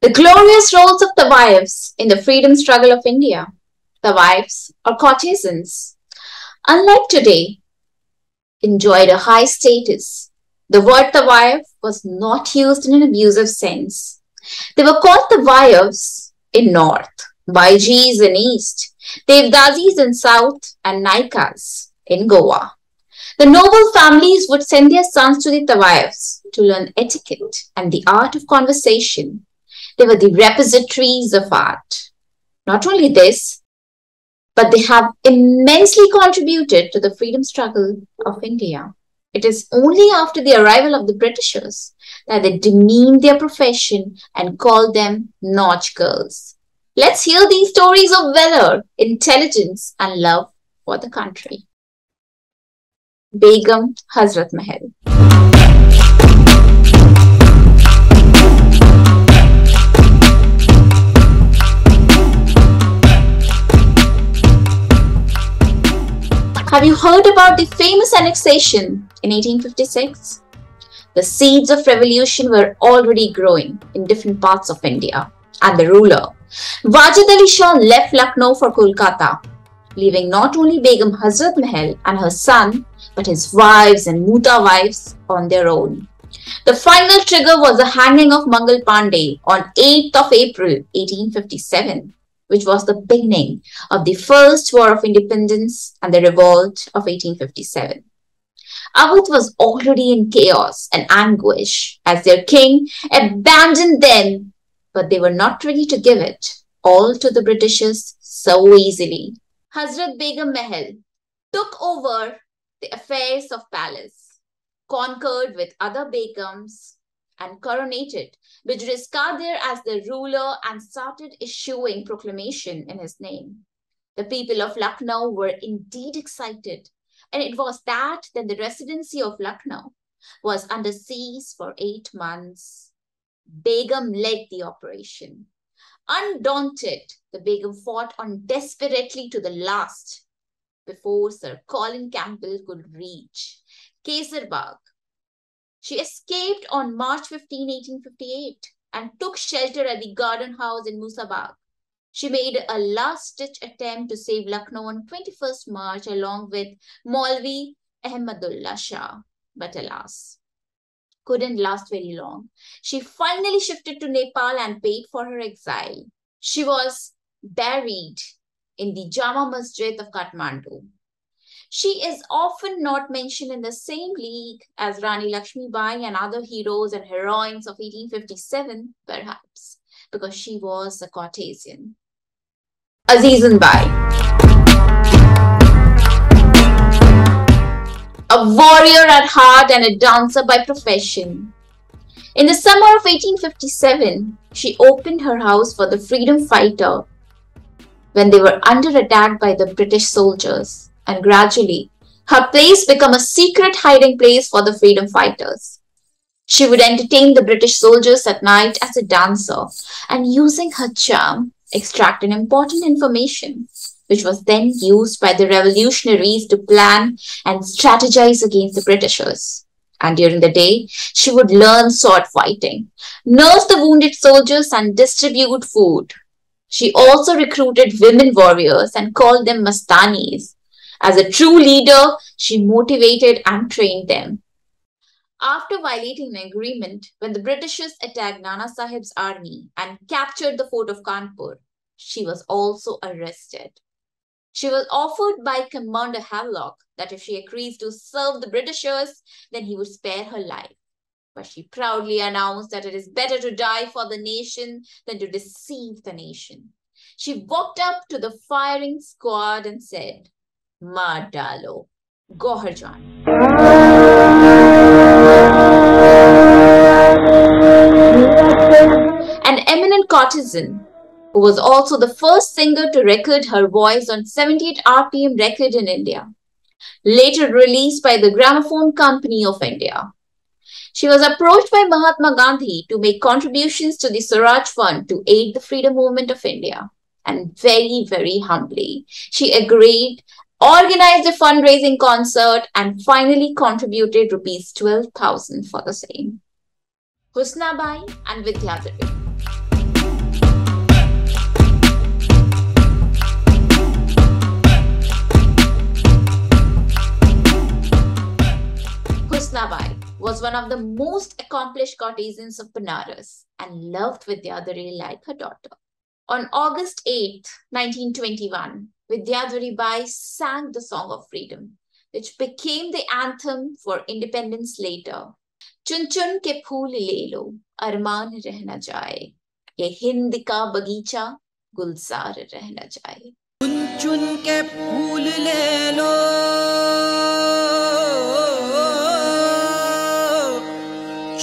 The glorious roles of Tawaifs in the freedom struggle of India. Tawaifs, or courtesans, unlike today, enjoyed a high status. The word Tawaif was not used in an abusive sense. They were called Tawaifs in north, Baijis in east, Devdasis in south, and Naikas in Goa. The noble families would send their sons to the Tawaifs to learn etiquette and the art of conversation. They were the repositories of art. Not only this, but they have immensely contributed to the freedom struggle of India. It is only after the arrival of the Britishers that they demeaned their profession and called them Nautch Girls. Let's hear these stories of valor, intelligence, and love for the country. Begum Hazrat Mahal. Have you heard about the famous annexation in 1856? The seeds of revolution were already growing in different parts of India, and the ruler, Wajid Ali Shah, left Lucknow for Kolkata, leaving not only Begum Hazrat Mahal and her son, but his wives and Muta wives on their own. The final trigger was the hanging of Mangal Pandey on 8th of April 1857. Which was the beginning of the First War of Independence and the revolt of 1857. Awadh was already in chaos and anguish as their king abandoned them, but they were not ready to give it all to the Britishers so easily. Hazrat Begum Mahal took over the affairs of palace, conquered with other Begums, and coronated Bijris Qadir as the ruler and started issuing proclamation in his name. The people of Lucknow were indeed excited, and it was that then the residency of Lucknow was under siege for 8 months. Begum led the operation. Undaunted, the Begum fought on desperately to the last before Sir Colin Campbell could reach Kesarbagh. She escaped on March 15, 1858 and took shelter at the Garden House in Musabagh. She made a last-ditch attempt to save Lucknow on 21st March along with Maulvi Ahmadullah Shah, but alas, couldn't last very long. She finally shifted to Nepal and paid for her exile. She was buried in the Jama Masjid of Kathmandu. She is often not mentioned in the same league as Rani Lakshmi Bai and other heroes and heroines of 1857, perhaps, because she was a courtesan. Azeezun Bai. A warrior at heart and a dancer by profession. In the summer of 1857, she opened her house for the freedom fighter when they were under attack by the British soldiers. And gradually, her place became a secret hiding place for the freedom fighters. She would entertain the British soldiers at night as a dancer and using her charm, extracted important information, which was then used by the revolutionaries to plan and strategize against the Britishers. And during the day, she would learn sword fighting, nurse the wounded soldiers and distribute food. She also recruited women warriors and called them Mastanis. As a true leader, she motivated and trained them. After violating an agreement, when the Britishers attacked Nana Sahib's army and captured the fort of Kanpur, she was also arrested. She was offered by Commander Havelock that if she agrees to serve the Britishers, then he would spare her life. But she proudly announced that it is better to die for the nation than to deceive the nation. She walked up to the firing squad and said, "Maar dalo, Gauhar Jaan." An eminent courtesan, who was also the first singer to record her voice on 78 RPM record in India, later released by the Gramophone Company of India. She was approached by Mahatma Gandhi to make contributions to the Swaraj Fund to aid the freedom movement of India. And very, very humbly, she agreed, organized a fundraising concert, and finally contributed rupees 12,000 for the same. Husna Bai and Vidyadhari. Husna Bai was one of the most accomplished courtesans of Benares and loved Vidyadhari like her daughter. On August 8, 1921, Vidyadhari Bai sang the Song of Freedom, which became the anthem for independence later. चुन चुन के फूल ले लो अरमान रह न जाए ये हिंद का बगीचा गुलजार रह न जाए चुन चुन के फूल ले लो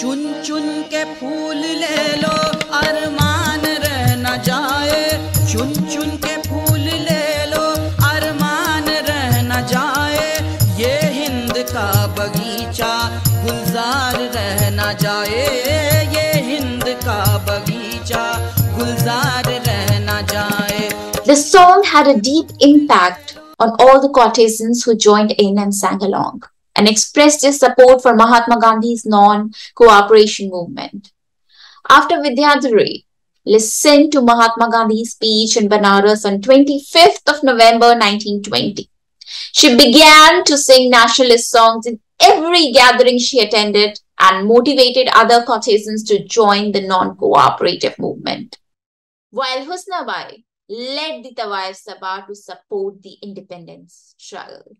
चुन चुन के फूल ले लो अरमान रह न जाए चुन चुन के फूल ले लो अरमान रह न जाए ये हिंद का बगीचा गुलजार रह न जाए ये हिंद का बगीचा गुलजार रह न जाए. The song had a deep impact on all the courtesans who joined in and sang along and expressed their support for Mahatma Gandhi's non-cooperation movement. After Vidyadhari listened to Mahatma Gandhi's speech in Benares on 25th of November 1920, she began to sing nationalist songs in every gathering she attended and motivated other courtesans to join the non-cooperative movement. While Husna Bai led the Tawaifs to support the independence struggle.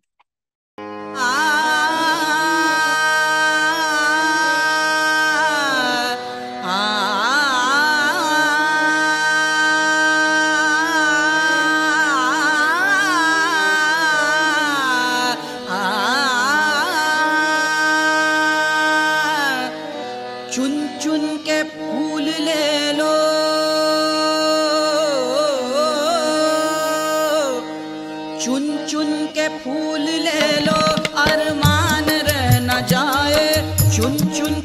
चुन चुन के फूल ले लो चुन चुन के फूल ले लो अरमान रह न जाए चुन चुन